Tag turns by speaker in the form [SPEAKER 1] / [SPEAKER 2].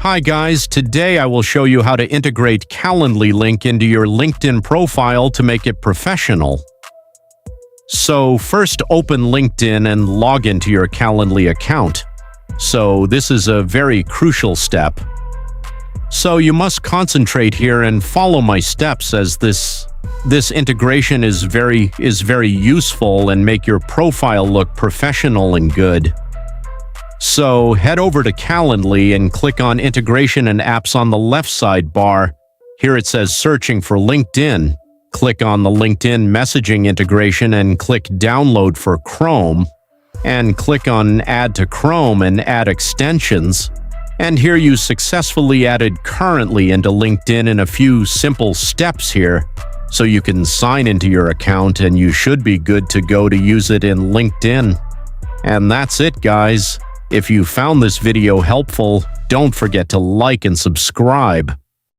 [SPEAKER 1] Hi guys, today I will show you how to integrate Calendly link into your LinkedIn profile to make it professional. So first open LinkedIn and log into your Calendly account. So this is a very crucial step. So you must concentrate here and follow my steps, as this integration is very useful and make your profile look professional and good. So head over to Calendly and click on Integration and Apps on the left side bar. Here it says Searching for LinkedIn. Click on the LinkedIn messaging integration and click Download for Chrome. And click on Add to Chrome and add extensions. And here you successfully added Currently into LinkedIn in a few simple steps here. So you can sign into your account and you should be good to go to use it in LinkedIn. And that's it, guys. If you found this video helpful, don't forget to like and subscribe.